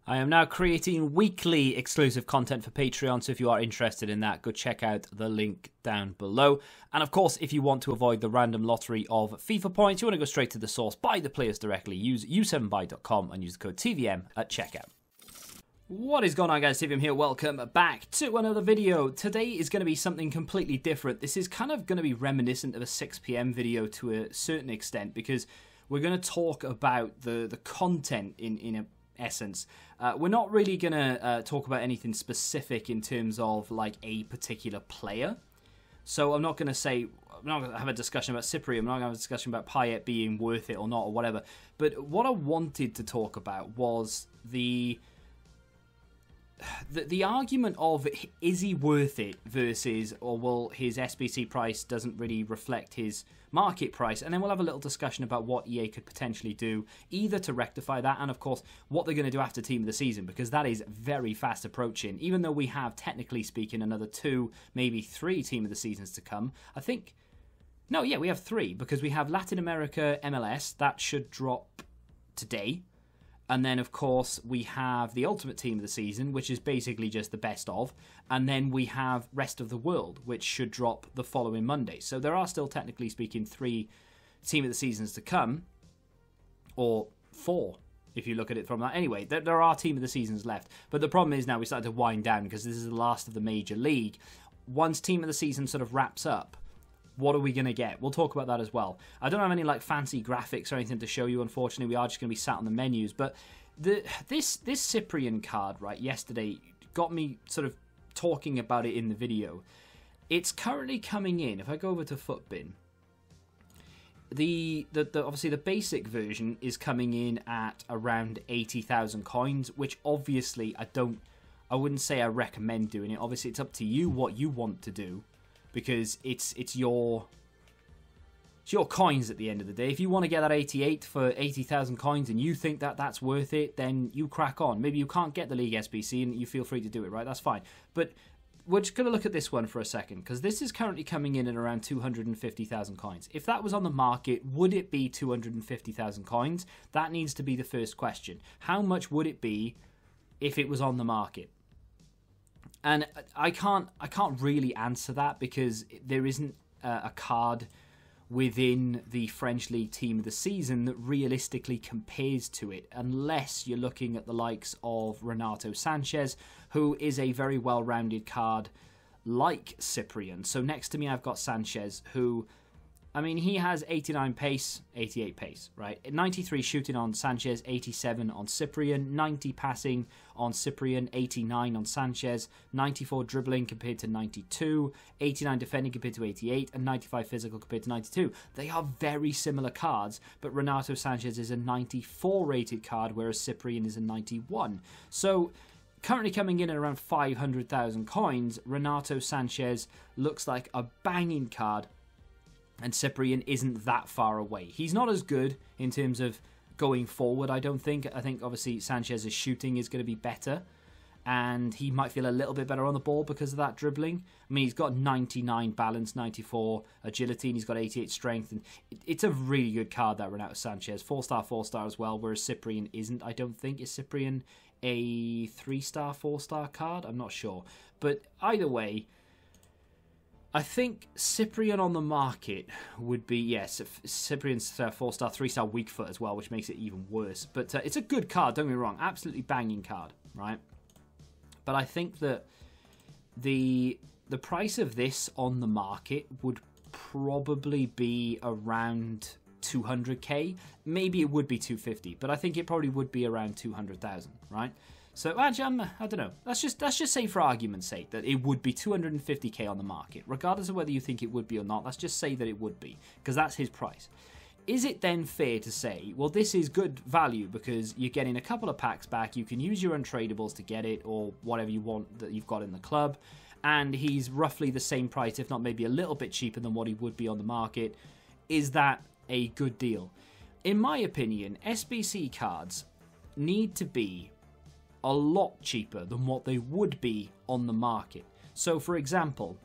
I am now creating weekly exclusive content for Patreon, so if you are interested in that, go check out the link down below. And of course, if you want to avoid the random lottery of FIFA points, you want to go straight to the source, buy the players directly, use u7buy.com and use the code TVM at checkout. What is going on, guys? TVM here. Welcome back to another video. Today is going to be something completely different. This is kind of going to be reminiscent of a 6 PM video to a certain extent, because we're going to talk about the content in essence. We're not really going to talk about anything specific in terms of like a particular player. So I'm not going to have a discussion about Cyprian. I'm not going to have a discussion about Payet being worth it or not or whatever. But what I wanted to talk about was the argument of, is he worth it versus, or well, his SBC price doesn't really reflect his market price. And then we'll have a little discussion about what EA could potentially do either to rectify that, and of course what they're going to do after Team of the Season, because that is very fast approaching. Even though we have, technically speaking, another 2, maybe 3 Team of the Seasons to come. I think, no, yeah, we have 3, because we have Latin America MLS, that should drop today. And then, of course, we have the Ultimate Team of the Season, which is basically just the best of. And then we have Rest of the World, which should drop the following Monday. So there are still, technically speaking, 3 Team of the Seasons to come. Or 4, if you look at it from that. Anyway, there are Team of the Seasons left. But the problem is now we started to wind down, because this is the last of the major league. Once Team of the Season sort of wraps up, what are we going to get? We'll talk about that as well. I don't have any like fancy graphics or anything to show you, unfortunately. We are just going to be sat on the menus. But this Cyprian card, right, yesterday got me sort of talking about it in the video. It's currently coming in. If I go over to Footbin, obviously the basic version is coming in at around 80,000 coins, which obviously I wouldn't say I recommend doing it. Obviously, it's up to you what you want to do, because it's your coins at the end of the day. If you want to get that 88 for 80,000 coins and you think that that's worth it, then you crack on. Maybe you can't get the League SBC and you feel free to do it, right? That's fine. But we're just going to look at this one for a second, because this is currently coming in at around 250,000 coins. If that was on the market, would it be 250,000 coins? That needs to be the first question. How much would it be if it was on the market? And I can't really answer that, because there isn't a card within the French League Team of the Season that realistically compares to it, unless you're looking at the likes of Renato Sanchez, who is a very well-rounded card like Cyprian. So next to me I've got Sanchez, who, I mean, he has 89 pace, 88 pace, right? 93 shooting on Sanchez, 87 on Cyprian, 90 passing on Cyprian, 89 on Sanchez, 94 dribbling compared to 92, 89 defending compared to 88, and 95 physical compared to 92. They are very similar cards, but Renato Sanchez is a 94 rated card, whereas Cyprian is a 91. So currently coming in at around 500,000 coins, Renato Sanchez looks like a banging card, and Cyprian isn't that far away. He's not as good in terms of going forward, I don't think. I think, obviously, Sanchez's shooting is going to be better, and he might feel a little bit better on the ball because of that dribbling. I mean, he's got 99 balance, 94 agility, and he's got 88 strength, and it's a really good card, that Renato Sanchez. 4-star, 4-star as well, whereas Cyprian isn't, I don't think. Is Cyprian a 3-star, 4-star card? I'm not sure. But either way, I think Cyprian on the market would be, yes, Cyprian's 4-star, 3-star weak foot as well, which makes it even worse. But it's a good card, don't get me wrong. Absolutely banging card, right? But I think that the price of this on the market would probably be around 200k. Maybe it would be 250, but I think it probably would be around 200,000, right? So actually, I don't know. Let's just say, for argument's sake, that it would be 250k on the market, regardless of whether you think it would be or not. Let's just say that it would be, because that's his price. Is it then fair to say, well, this is good value because you're getting a couple of packs back, you can use your untradables to get it, or whatever you want that you've got in the club, and he's roughly the same price, if not maybe a little bit cheaper than what he would be on the market? Is that a good deal? In my opinion, SBC cards need to be a lot cheaper than what they would be on the market. So, for example,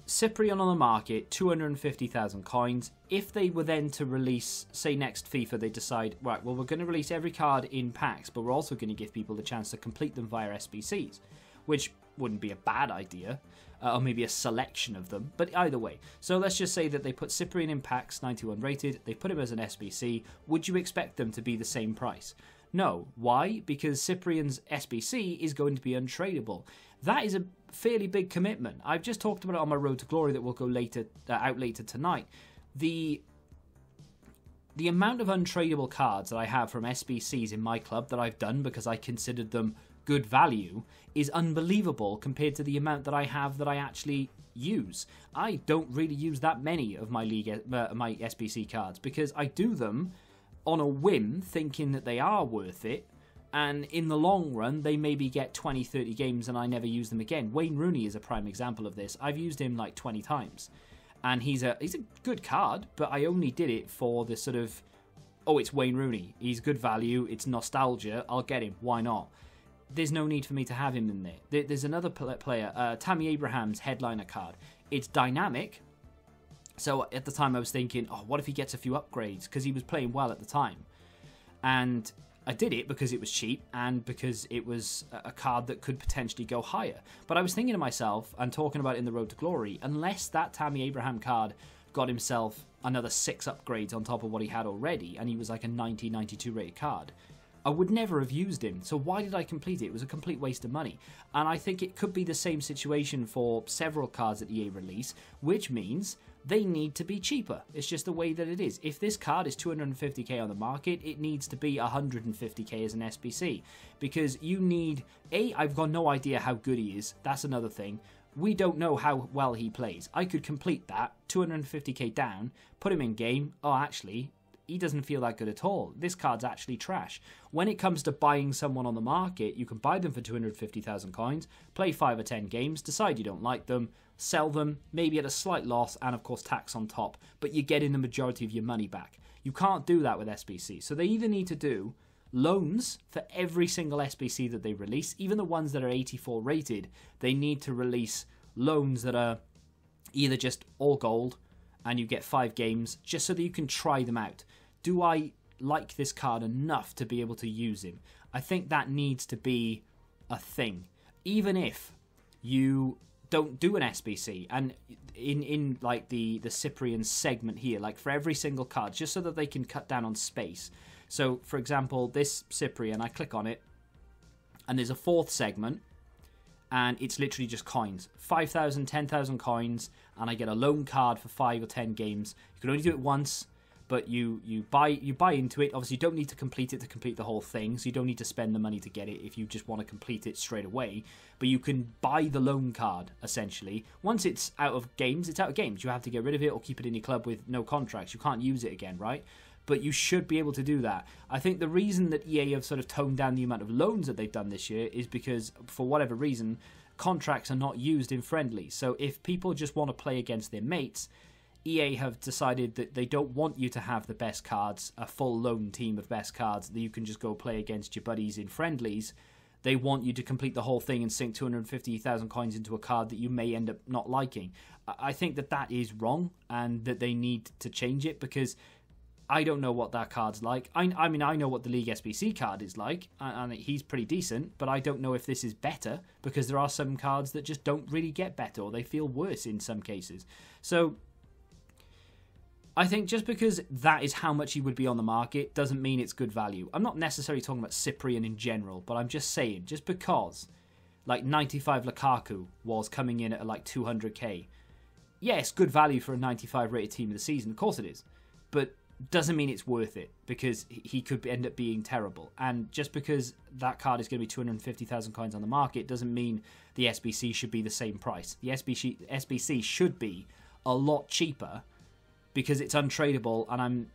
Cyprian on the market, 250,000 coins. If they were then to release, say next FIFA, they decide, right, well, we're going to release every card in packs, but we're also going to give people the chance to complete them via SBCs, which wouldn't be a bad idea, or maybe a selection of them, but either way. So let's just say that they put Cyprian in packs, 91 rated, they put him as an SBC. Would you expect them to be the same price? No. Why? Because Cyprian's SBC is going to be untradeable. That is a fairly big commitment. I've just talked about it on my Road to Glory that will go later, out later tonight. The amount of untradeable cards that I have from SBCs in my club that I've done because I considered them good value is unbelievable compared to the amount that I have that I actually use. I don't really use that many of my my SBC cards because I do them on a whim, thinking that they are worth it, and in the long run they maybe get 20-30 games and I never use them again. Wayne Rooney is a prime example of this. I've used him like 20 times and he's a good card, but I only did it for the sort of, oh, it's Wayne Rooney, he's good value, it's nostalgia, I'll get him, why not? There's no need for me to have him in there. There's another player, Tammy Abraham's headliner card. It's dynamic. So at the time I was thinking, oh, what if he gets a few upgrades? Because he was playing well at the time. And I did it because it was cheap and because it was a card that could potentially go higher. But I was thinking to myself, and talking about it in the Road to Glory, unless that Tammy Abraham card got himself another 6 upgrades on top of what he had already, and he was like a 90, 92 rated card, I would never have used him. So why did I complete it? It was a complete waste of money. And I think it could be the same situation for several cards that EA release, which means they need to be cheaper. It's just the way that it is. If this card is 250k on the market, it needs to be 150k as an SBC. Because you need... I've got no idea how good he is. That's another thing. We don't know how well he plays. I could complete that, 250k down, put him in game. Oh, actually, he doesn't feel that good at all. This card's actually trash. When it comes to buying someone on the market, you can buy them for 250,000 coins, play 5 or 10 games, decide you don't like them, sell them, maybe at a slight loss, and of course tax on top, but you're getting the majority of your money back. You can't do that with SBC. So they either need to do loans for every single SBC that they release, even the ones that are 84 rated, they need to release loans that are either just all gold, and you get 5 games, just so that you can try them out. Do I like this card enough to be able to use him? I think that needs to be a thing. Even if you don't do an SBC, and in like the Cyprian segment here, like for every single card, just so that they can cut down on space. So, for example, this Cyprian, I click on it, and there's a 4th segment, and it's literally just coins. 5,000, 10,000 coins, and I get a loan card for 5 or 10 games. You can only do it once, but you buy into it. Obviously, you don't need to complete it to complete the whole thing, so you don't need to spend the money to get it if you just want to complete it straight away. But you can buy the loan card, essentially. Once it's out of games, it's out of games. You have to get rid of it or keep it in your club with no contracts. You can't use it again, right? But you should be able to do that. I think the reason that EA have sort of toned down the amount of loans that they've done this year is because, for whatever reason, contracts are not used in friendlies. So if people just want to play against their mates, EA have decided that they don't want you to have the best cards, a full loan team of best cards that you can just go play against your buddies in friendlies. They want you to complete the whole thing and sink 250,000 coins into a card that you may end up not liking. I think that that is wrong and that they need to change it, because I don't know what that card's like. I mean, I know what the League SBC card is like, and he's pretty decent, but I don't know if this is better, because there are some cards that just don't really get better, or they feel worse in some cases. So I think just because that is how much he would be on the market doesn't mean it's good value. I'm not necessarily talking about Cyprian in general, but I'm just saying, just because like 95 Lukaku was coming in at like 200k, yes, good value for a 95 rated team of the season, of course it is, but doesn't mean it's worth it, because he could end up being terrible. And just because that card is going to be 250,000 coins on the market doesn't mean the SBC should be the same price. The SBC should be a lot cheaper, because it's untradeable, and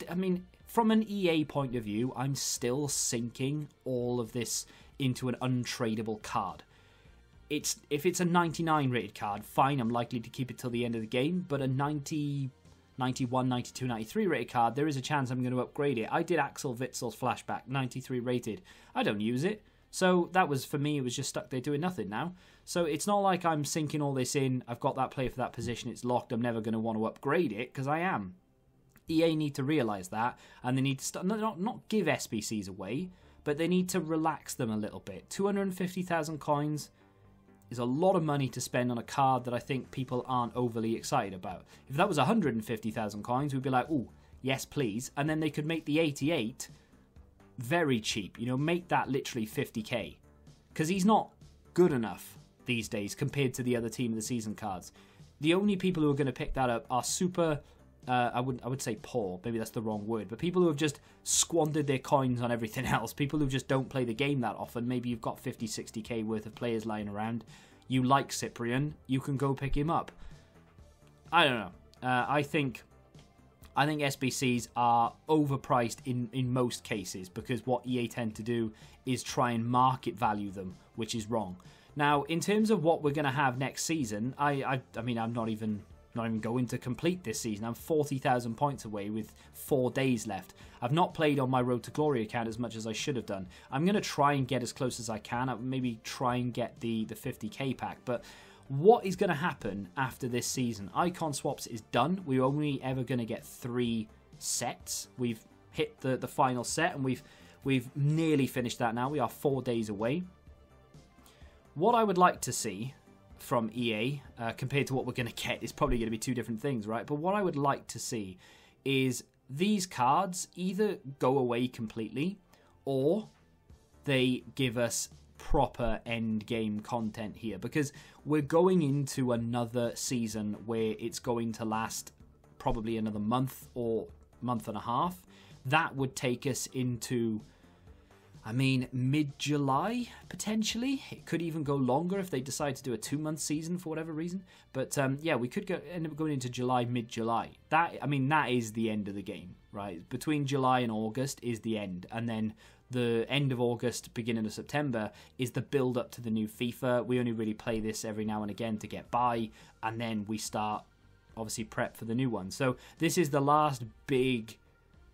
I mean, from an EA point of view, I'm still sinking all of this into an untradeable card. If it's a 99 rated card, fine, I'm likely to keep it till the end of the game, but a 90, 91, 92, 93 rated card, there is a chance I'm going to upgrade it. I did Axel Witzel's flashback, 93 rated. I don't use it, So that was, for me, it was just stuck there doing nothing now. So it's not like I'm sinking all this in. I've got that player for that position. It's locked. I'm never going to want to upgrade it, because I am. EA need to realise that, and they need to not give SBCs away, but they need to relax them a little bit. 250,000 coins is a lot of money to spend on a card that I think people aren't overly excited about. If that was 150,000 coins, we'd be like, ooh, yes, please. And then they could make the 88 very cheap. You know, make that literally 50k. Because he's not good enough these days compared to the other Team of the Season cards. The only people who are going to pick that up are super... I would say poor, maybe that's the wrong word, but people who have just squandered their coins on everything else, people who just don't play the game that often, maybe you've got 50, 60k worth of players lying around, you like Cyprian, you can go pick him up. I don't know. I think SBCs are overpriced in most cases, because what EA tend to do is try and market value them, which is wrong. Now, in terms of what we're going to have next season, I mean, I'm not even going to complete this season. I'm 40,000 points away with 4 days left. I've not played on my Road to Glory account as much as I should have done. I'm going to try and get as close as I can. I'll maybe try and get the 50k pack. But what is going to happen after this season? Icon swaps is done. We're only ever going to get 3 sets. We've hit the final set, and we've nearly finished that now. We are 4 days away. What I would like to see from EA compared to what we're going to get is probably going to be 2 different things, right? But what I would like to see is these cards either go away completely, or they give us proper end game content here, because we're going into another season where it's going to last probably another month or month and a half. That would take us into, I mean, mid-July, potentially. It could even go longer if they decide to do a 2-month season for whatever reason. But, yeah, we could end up going into July, mid-July. That is the end of the game, right? Between July and August is the end. And then the end of August, beginning of September, is the build-up to the new FIFA. We only really play this every now and again to get by. And then we start, obviously, prep for the new one. So this is the last big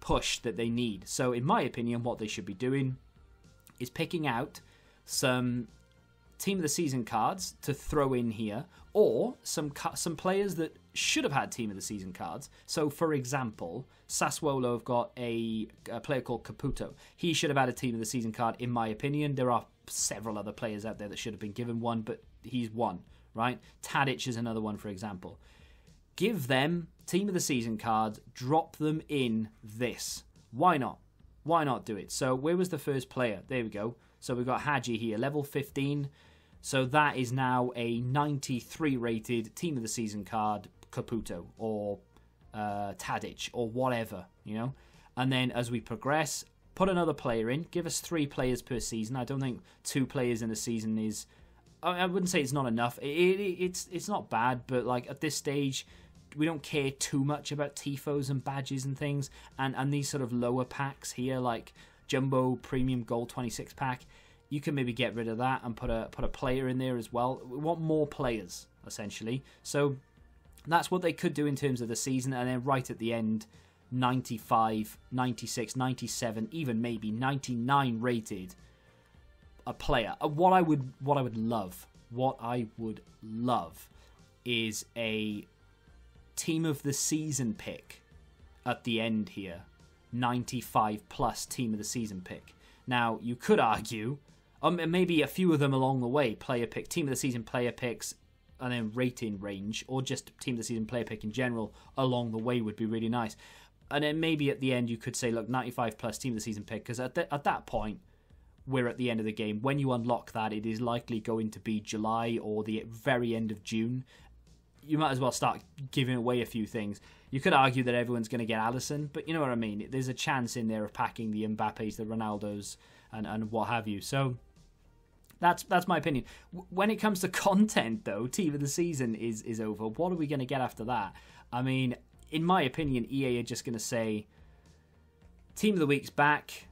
push that they need. So, in my opinion, what they should be doing is picking out some Team of the Season cards to throw in here, or some players that should have had Team of the Season cards. So, for example, Sassuolo have got a player called Caputo. He should have had a Team of the Season card, in my opinion. There are several other players out there that should have been given one, but he's one, right? Tadic is another one, for example. Give them Team of the Season cards, drop them in this. Why not? Why not do it? So where was the first player? There we go. So we've got Hadji here, level 15. So that is now a 93 rated Team of the Season card, Caputo or Tadic or whatever, you know. And then as we progress, put another player in. Give us 3 players per season. I don't think 2 players in a season is... I wouldn't say it's not enough. It's not bad, but like at this stage, we don't care too much about tifos and badges and things, and these sort of lower packs here, like Jumbo Premium Gold 26 pack, you can maybe get rid of that and put a player in there as well. We want more players, essentially. So that's what they could do in terms of the season, and then right at the end, 95, 96, 97, even maybe 99 rated a player. What I would love is a Team of the Season pick at the end here. 95 plus Team of the Season pick. Now, you could argue, maybe a few of them along the way, player pick, Team of the Season player picks, and then rating range, or just Team of the Season player pick in general along the way would be really nice. And then maybe at the end you could say, look, 95 plus Team of the Season pick, because at that point, we're at the end of the game. When you unlock that, it is likely going to be July or the very end of June. You might as well start giving away a few things. You could argue that everyone's going to get Alisson, but you know what I mean. There's a chance in there of packing the Mbappes, the Ronaldos, and what have you. So that's my opinion. When it comes to content, though, Team of the Season is over. What are we going to get after that? I mean, in my opinion, EA are just going to say, Team of the Week's back.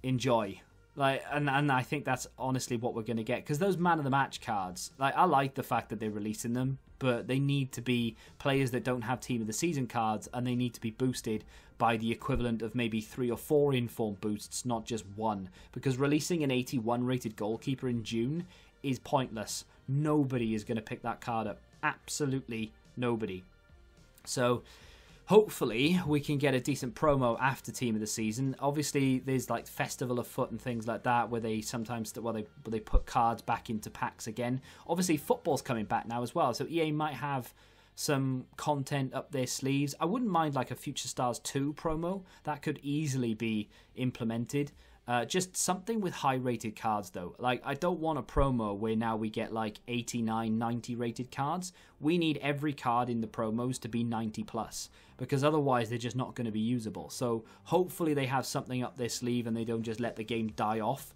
Enjoy. Like, and I think that's honestly what we're going to get. Because those man of the match cards, like, I like the fact that they're releasing them, but they need to be players that don't have team of the season cards, and they need to be boosted by the equivalent of maybe 3 or 4 inform boosts, not just 1. Because releasing an 81 rated goalkeeper in June is pointless. Nobody is going to pick that card up. Absolutely nobody. So hopefully we can get a decent promo after team of the season. Obviously there's like Festival of Foot and things like that where they sometimes they put cards back into packs again. Obviously football's coming back now as well, so EA might have some content up their sleeves. I wouldn't mind like a Future Stars 2 promo. That could easily be implemented. Just something with high rated cards though. Like, I don't want a promo where now we get like 89, 90 rated cards. We need every card in the promos to be 90 plus, because otherwise they're just not going to be usable. So hopefully they have something up their sleeve and they don't just let the game die off.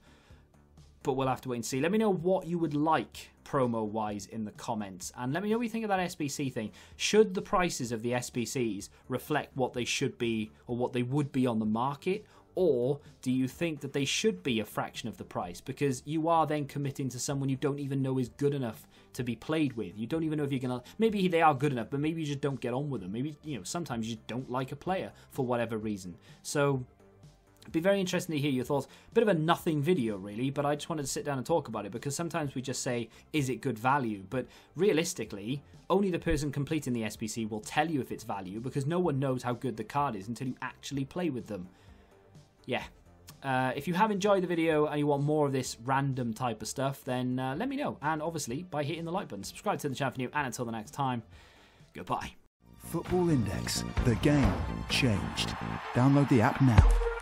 But we'll have to wait and see. Let me know what you would like promo-wise in the comments. And let me know what you think of that SBC thing. Should the prices of the SBCs reflect what they should be or what they would be on the market? Or do you think that they should be a fraction of the price? Because you are then committing to someone you don't even know is good enough to be played with. You don't even know if you're going to... Maybe they are good enough, but maybe you just don't get on with them. Maybe, you know, sometimes you just don't like a player for whatever reason. So it'd be very interesting to hear your thoughts. Bit of a nothing video, really, but I just wanted to sit down and talk about it, because sometimes we just say, is it good value? But realistically, only the person completing the SBC will tell you if it's value, because no one knows how good the card is until you actually play with them. Yeah. If you have enjoyed the video and you want more of this random type of stuff, then let me know. And obviously, by hitting the like button. Subscribe to the channel for new. And until the next time, goodbye. Football Index. The game changed. Download the app now.